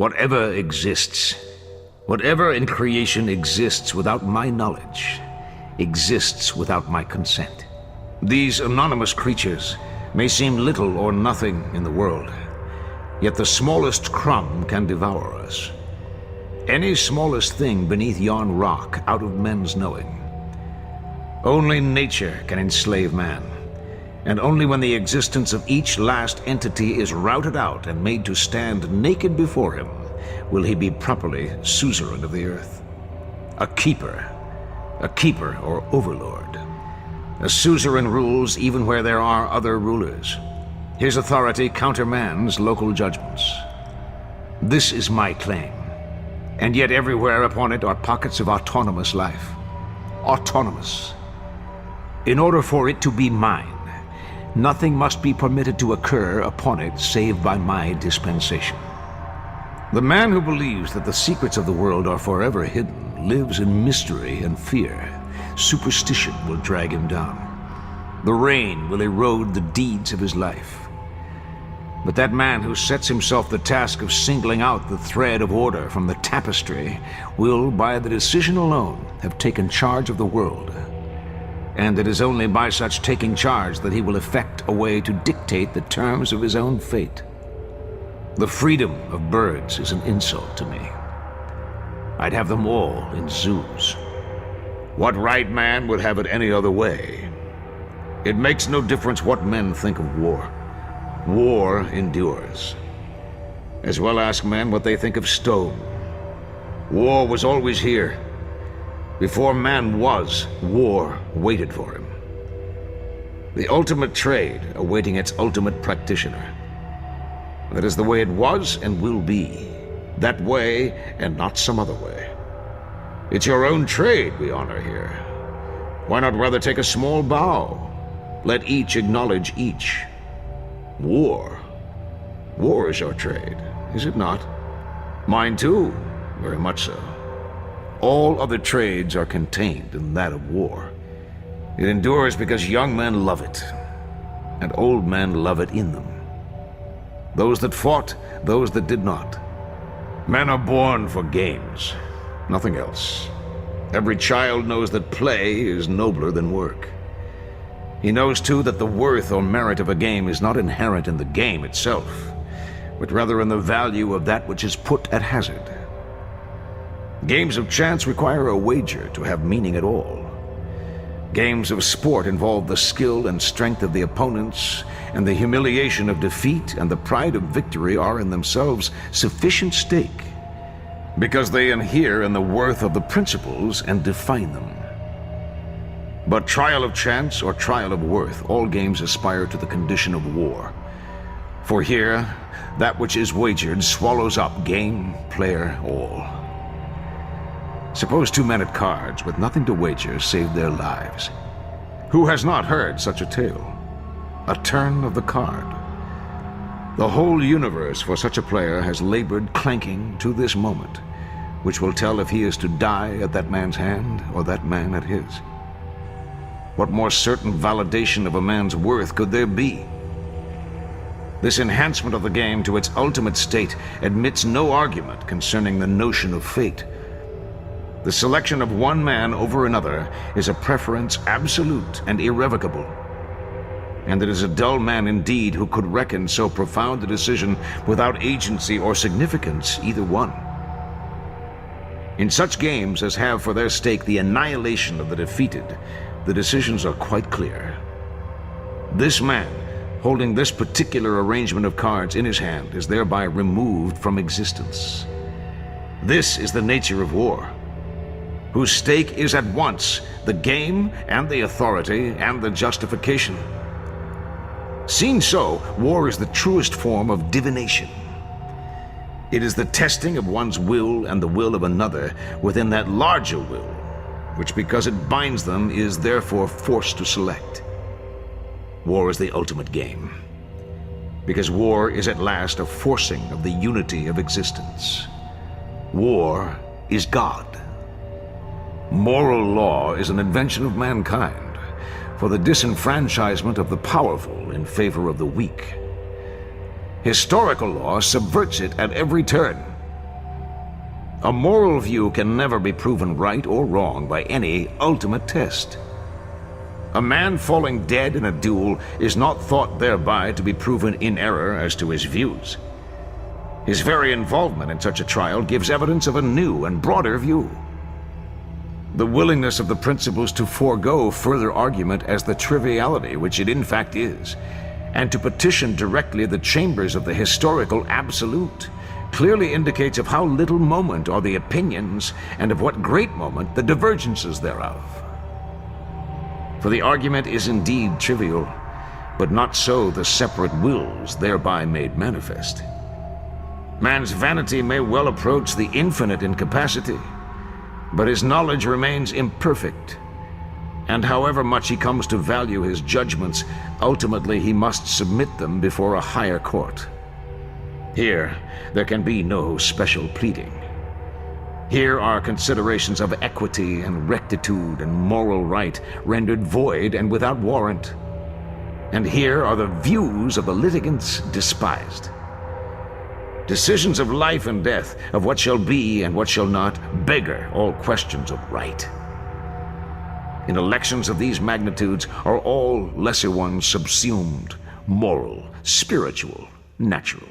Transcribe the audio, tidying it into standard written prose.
Whatever exists, whatever in creation exists without my knowledge, exists without my consent. These anonymous creatures may seem little or nothing in the world, yet the smallest crumb can devour us. Any smallest thing beneath yon rock out of men's knowing. Only nature can enslave man, and only when the existence of each last entity is routed out and made to stand naked before him will he be properly suzerain of the earth. A keeper or overlord. A suzerain rules even where there are other rulers. His authority countermands local judgments. This is my claim, and yet everywhere upon it are pockets of autonomous life. Autonomous. In order for it to be mine, nothing must be permitted to occur upon it save by my dispensation. The man who believes that the secrets of the world are forever hidden lives in mystery and fear. Superstition will drag him down. The rain will erode the deeds of his life. But that man who sets himself the task of singling out the thread of order from the tapestry will, by the decision alone, have taken charge of the world. And it is only by such taking charge that he will effect a way to dictate the terms of his own fate. The freedom of birds is an insult to me. I'd have them all in zoos. What right man would have it any other way? It makes no difference what men think of war. War endures. As well ask men what they think of stone. War was always here. Before man was, war waited for him. The ultimate trade awaiting its ultimate practitioner. That is the way it was and will be. That way and not some other way. It's your own trade we honor here. Why not rather take a small bow? Let each acknowledge each. War. War is your trade, is it not? Mine too, very much so. All other trades are contained in that of war. It endures because young men love it, and old men love it in them. Those that fought, those that did not. Men are born for games, nothing else. Every child knows that play is nobler than work. He knows too that the worth or merit of a game is not inherent in the game itself, but rather in the value of that which is put at hazard. Games of chance require a wager to have meaning at all. Games of sport involve the skill and strength of the opponents, and the humiliation of defeat and the pride of victory are in themselves sufficient stake, because they inhere in the worth of the principles and define them. But trial of chance or trial of worth, all games aspire to the condition of war. For here, that which is wagered swallows up game, player, all. Suppose two men at cards with nothing to wager save their lives. Who has not heard such a tale? A turn of the card. The whole universe for such a player has labored clanking to this moment, which will tell if he is to die at that man's hand or that man at his. What more certain validation of a man's worth could there be? This enhancement of the game to its ultimate state admits no argument concerning the notion of fate. The selection of one man over another is a preference absolute and irrevocable. And it is a dull man indeed who could reckon so profound a decision without agency or significance, either one. In such games as have for their stake the annihilation of the defeated, the decisions are quite clear. This man, holding this particular arrangement of cards in his hand, is thereby removed from existence. This is the nature of war, whose stake is at once the game and the authority and the justification. Seen so, war is the truest form of divination. It is the testing of one's will and the will of another within that larger will, which because it binds them is therefore forced to select. War is the ultimate game, because war is at last a forcing of the unity of existence. War is God. Moral law is an invention of mankind for the disenfranchisement of the powerful in favor of the weak. Historical law subverts it at every turn, A moral view can never be proven right or wrong by any ultimate test. A man falling dead in a duel is not thought thereby to be proven in error as to his views. His very involvement in such a trial gives evidence of a new and broader view. The willingness of the principals to forego further argument as the triviality which it in fact is, and to petition directly the chambers of the historical absolute, clearly indicates of how little moment are the opinions, and of what great moment the divergences thereof. For the argument is indeed trivial, but not so the separate wills thereby made manifest. Man's vanity may well approach the infinite in capacity, but his knowledge remains imperfect, and however much he comes to value his judgments, ultimately he must submit them before a higher court. Here, there can be no special pleading. Here are considerations of equity and rectitude and moral right rendered void and without warrant. And here are the views of the litigants despised. Decisions of life and death, of what shall be and what shall not, beggar all questions of right. In elections of these magnitudes are all lesser ones subsumed, moral, spiritual, natural.